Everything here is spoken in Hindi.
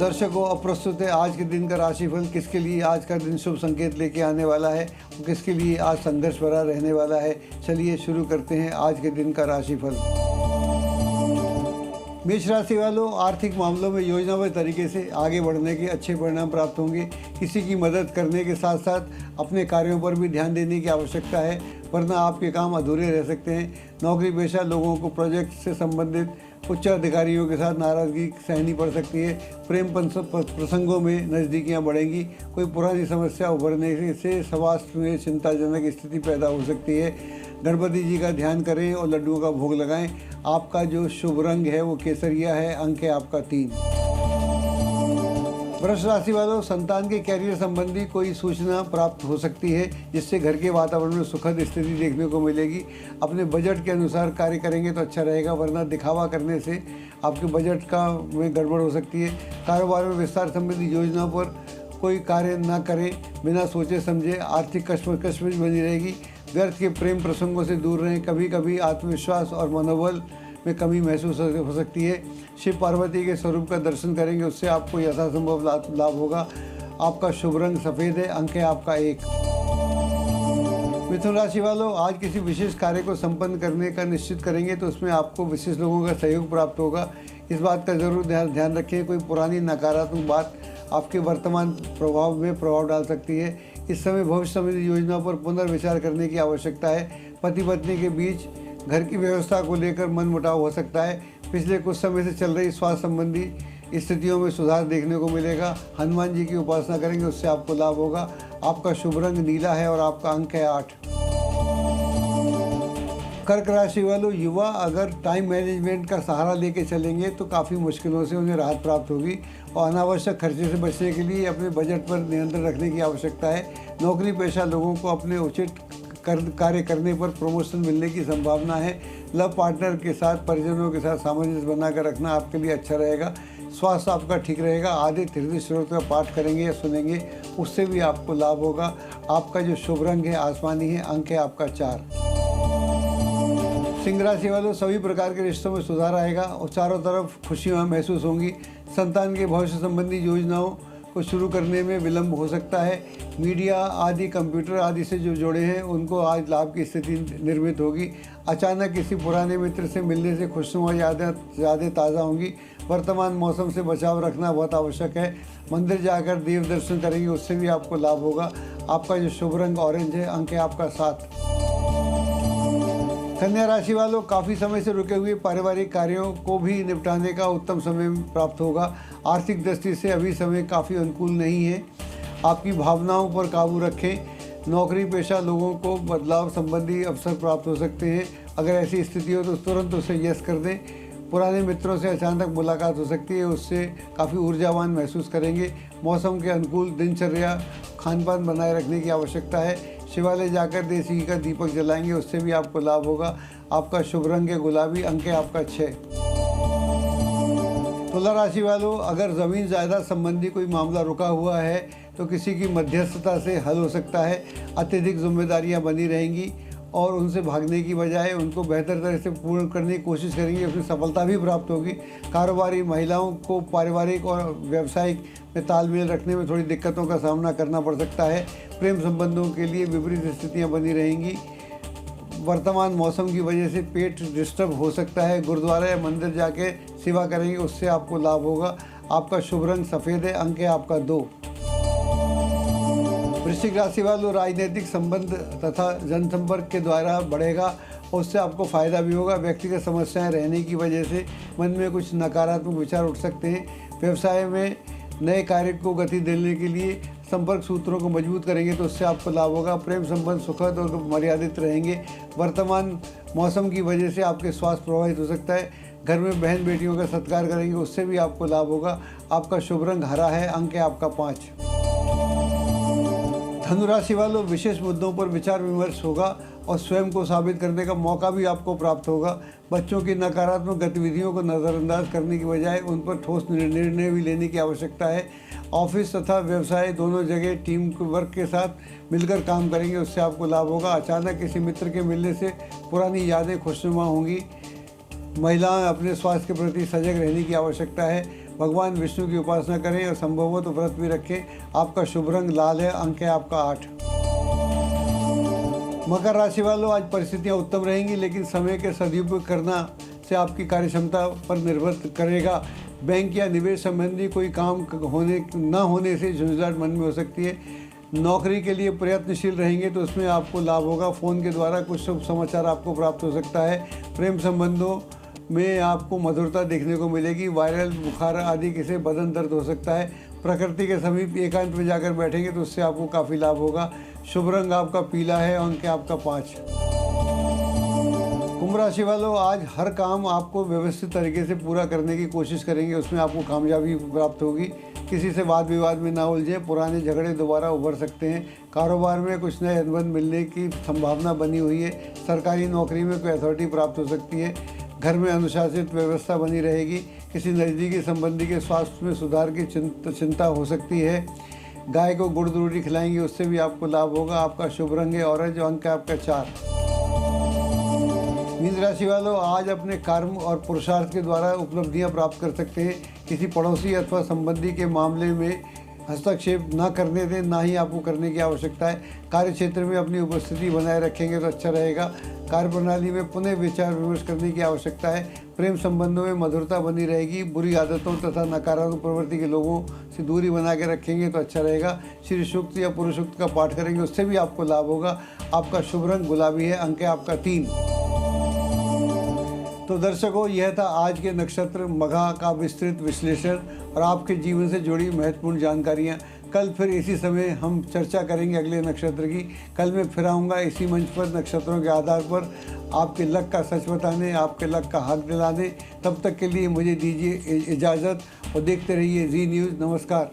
दर्शकों, अब प्रस्तुत है आज के दिन का राशिफल। किसके लिए आज का दिन शुभ संकेत लेके आने वाला है और किसके लिए आज संघर्ष भरा रहने वाला है। चलिए शुरू करते हैं आज के दिन का राशिफल। मेष राशि वालों, आर्थिक मामलों में योजनाबद्ध तरीके से आगे बढ़ने के अच्छे परिणाम प्राप्त होंगे। किसी की मदद करने के साथ साथ अपने कार्यों पर भी ध्यान देने की आवश्यकता है, वरना आपके काम अधूरे रह सकते हैं। नौकरी पेशा लोगों को प्रोजेक्ट से संबंधित उच्च अधिकारियों के साथ नाराजगी सहनी पड़ सकती है। प्रेम प्रसंगों में नज़दीकियां बढ़ेंगी। कोई पुरानी समस्या उभरने से स्वास्थ्य में चिंताजनक स्थिति पैदा हो सकती है। गणपति जी का ध्यान करें और लड्डुओं का भोग लगाएं। आपका जो शुभ रंग है वो केसरिया है। अंक है आपका 3। वृष राशि वालों, संतान के कैरियर संबंधी कोई सूचना प्राप्त हो सकती है, जिससे घर के वातावरण में सुखद स्थिति देखने को मिलेगी। अपने बजट के अनुसार कार्य करेंगे तो अच्छा रहेगा, वरना दिखावा करने से आपके बजट का में गड़बड़ हो सकती है। कारोबार में विस्तार संबंधी योजनाओं पर कोई कार्य न करें बिना सोचे समझे। आर्थिक कश्मकश बनी रहेगी। व्यर्थ के प्रेम प्रसंगों से दूर रहें। कभी कभी आत्मविश्वास और मनोबल में कमी महसूस हो सकती है। शिव पार्वती के स्वरूप का दर्शन करेंगे, उससे आपको यथासंभव लाभ होगा। आपका शुभ रंग सफ़ेद है। अंक है आपका 1। मिथुन राशि वालों, आज किसी विशेष कार्य को संपन्न करने का निश्चित करेंगे तो उसमें आपको विशेष लोगों का सहयोग प्राप्त होगा। इस बात का जरूर ध्यान रखें, कोई पुरानी नकारात्मक बात आपके वर्तमान प्रभाव में प्रभाव डाल सकती है। इस समय भविष्य संबंधी योजनाओं पर पुनर्विचार करने की आवश्यकता है। पति पत्नी के बीच घर की व्यवस्था को लेकर मनमुटाव हो सकता है। पिछले कुछ समय से चल रही स्वास्थ्य संबंधी स्थितियों में सुधार देखने को मिलेगा। हनुमान जी की उपासना करेंगे, उससे आपको लाभ होगा। आपका शुभ रंग नीला है और आपका अंक है 8। कर्क राशि वालों, युवा अगर टाइम मैनेजमेंट का सहारा लेके चलेंगे तो काफ़ी मुश्किलों से उन्हें राहत प्राप्त होगी और अनावश्यक खर्चे से बचने के लिए अपने बजट पर नियंत्रण रखने की आवश्यकता है। नौकरी पेशा लोगों को अपने उचित कार्य करने पर प्रमोशन मिलने की संभावना है। लव पार्टनर के साथ परिजनों के साथ सामंजस्य बनाकर रखना आपके लिए अच्छा रहेगा। स्वास्थ्य आपका ठीक रहेगा। आदित्य हृदय स्त्रोत का पाठ करेंगे या सुनेंगे, उससे भी आपको लाभ होगा। आपका जो शुभ रंग है आसमानी है। अंक है आपका 4। सिंह राशि वालों, सभी प्रकार के रिश्तों में सुधार आएगा और चारों तरफ खुशियाँ महसूस होंगी। संतान के भविष्य संबंधी योजनाओं को शुरू करने में विलंब हो सकता है। मीडिया आदि, कंप्यूटर आदि से जो जुड़े हैं उनको आज लाभ की स्थिति निर्मित होगी। अचानक किसी पुराने मित्र से मिलने से खुशनुमा यादें ताज़ा होंगी। वर्तमान मौसम से बचाव रखना बहुत आवश्यक है। मंदिर जाकर देव दर्शन करेंगे, उससे भी आपको लाभ होगा। आपका जो शुभ रंग ऑरेंज है। अंक है आपका 7। कन्या राशि वालों, काफ़ी समय से रुके हुए पारिवारिक कार्यों को भी निपटाने का उत्तम समय प्राप्त होगा। आर्थिक दृष्टि से अभी समय काफ़ी अनुकूल नहीं है। आपकी भावनाओं पर काबू रखें। नौकरी पेशा लोगों को बदलाव संबंधी अवसर प्राप्त हो सकते हैं। अगर ऐसी स्थिति हो तो तुरंत उसे यस कर दें। पुराने मित्रों से अचानक मुलाकात हो सकती है, उससे काफ़ी ऊर्जावान महसूस करेंगे। मौसम के अनुकूल दिनचर्या खान पान बनाए रखने की आवश्यकता है। शिवालय जाकर देसी घी का दीपक जलाएंगे, उससे भी आपको लाभ होगा। आपका शुभ रंग है गुलाबी। अंक है आपका 6। तुला राशि वालों, अगर ज़मीन जायदाद संबंधी कोई मामला रुका हुआ है तो किसी की मध्यस्थता से हल हो सकता है। अत्यधिक जिम्मेदारियां बनी रहेंगी और उनसे भागने की बजाय उनको बेहतर तरह से पूर्ण करने की कोशिश करेंगे, उसमें सफलता भी प्राप्त होगी। कारोबारी महिलाओं को पारिवारिक और व्यावसायिक में तालमेल रखने में थोड़ी दिक्कतों का सामना करना पड़ सकता है। प्रेम संबंधों के लिए विपरीत स्थितियां बनी रहेंगी। वर्तमान मौसम की वजह से पेट डिस्टर्ब हो सकता है। गुरुद्वारा या मंदिर जाके सेवा करेंगे, उससे आपको लाभ होगा। आपका शुभ रंग सफ़ेद है। अंक है आपका 2। वृश्चिक राशि वालों, राजनीतिक संबंध तथा जनसंपर्क के द्वारा बढ़ेगा, उससे आपको फ़ायदा भी होगा। व्यक्तिगत समस्याएं रहने की वजह से मन में कुछ नकारात्मक विचार उठ सकते हैं। व्यवसाय में नए कार्य को गति देने के लिए संपर्क सूत्रों को मजबूत करेंगे तो उससे आपको लाभ होगा। प्रेम संबंध सुखद और मर्यादित रहेंगे। वर्तमान मौसम की वजह से आपके स्वास्थ्य प्रभावित हो सकता है। घर में बहन बेटियों का सत्कार करेंगे, उससे भी आपको लाभ होगा। आपका शुभ रंग हरा है। अंक है आपका 5। धनु राशि वालों, विशेष मुद्दों पर विचार विमर्श होगा और स्वयं को साबित करने का मौका भी आपको प्राप्त होगा। बच्चों की नकारात्मक गतिविधियों को नज़रअंदाज करने की बजाय उन पर ठोस निर्णय भी लेने की आवश्यकता है। ऑफिस तथा व्यवसाय दोनों जगह टीम वर्क के साथ मिलकर काम करेंगे, उससे आपको लाभ होगा। अचानक किसी मित्र के मिलने से पुरानी यादें खुशनुमा होंगी। महिलाएं अपने स्वास्थ्य के प्रति सजग रहने की आवश्यकता है। भगवान विष्णु की उपासना करें और संभव हो तो व्रत भी रखें। आपका शुभ रंग लाल है, अंक है आपका 8। मकर राशि वालों, आज परिस्थितियां उत्तम रहेंगी, लेकिन समय के सदुपयोग करना से आपकी कार्यक्षमता पर निर्भर करेगा। बैंक या निवेश संबंधी कोई काम न होने से झुंझलाहट मन में हो सकती है। नौकरी के लिए प्रयत्नशील रहेंगे तो उसमें आपको लाभ होगा। फ़ोन के द्वारा कुछ शुभ समाचार आपको प्राप्त हो सकता है। प्रेम संबंधों में आपको मधुरता देखने को मिलेगी। वायरल बुखार आदि से बदन दर्द हो सकता है। प्रकृति के समीप एकांत में जाकर बैठेंगे तो उससे आपको काफ़ी लाभ होगा। शुभ रंग आपका पीला है, अंक आपका 5। कुंभ राशि वालों, आज हर काम आपको व्यवस्थित तरीके से पूरा करने की कोशिश करेंगे, उसमें आपको कामयाबी प्राप्त होगी। किसी से वाद विवाद में ना उलझें, पुराने झगड़े दोबारा उभर सकते हैं। कारोबार में कुछ नए अनुबंध मिलने की संभावना बनी हुई है। सरकारी नौकरी में कोई अथॉरिटी प्राप्त हो सकती है। घर में अनुशासित व्यवस्था बनी रहेगी। किसी नज़दीकी संबंधी के स्वास्थ्य में सुधार की चिंता हो सकती है। गाय को गुड़ रोटी खिलाएंगे, उससे भी आपको लाभ होगा। आपका शुभ रंग है ऑरेंज, अंक है आपका 4। मीन राशि वालों, आज अपने कर्म और पुरुषार्थ के द्वारा उपलब्धियां प्राप्त कर सकते हैं। किसी पड़ोसी अथवा संबंधी के मामले में हस्तक्षेप ना करने दें, ना ही आपको करने की आवश्यकता है। कार्य क्षेत्र में अपनी उपस्थिति बनाए रखेंगे तो अच्छा रहेगा। कार्यप्रणाली में पुनः विचार विमर्श करने की आवश्यकता है। प्रेम संबंधों में मधुरता बनी रहेगी। बुरी आदतों तथा नकारात्मक प्रवृत्ति के लोगों से दूरी बना के रखेंगे तो अच्छा रहेगा। श्री सूक्त या पुरुष सूक्त का पाठ करेंगे, उससे भी आपको लाभ होगा। आपका शुभ रंग गुलाबी है, अंक है आपका 3। तो दर्शकों, यह था आज के नक्षत्र मघा का विस्तृत विश्लेषण और आपके जीवन से जुड़ी महत्वपूर्ण जानकारियाँ। कल फिर इसी समय हम चर्चा करेंगे अगले नक्षत्र की। कल मैं फिर आऊँगा इसी मंच पर नक्षत्रों के आधार पर आपके लक का सच बताने, आपके लक का हक दिलाने। तब तक के लिए मुझे दीजिए इजाज़त और देखते रहिए जी न्यूज़। नमस्कार।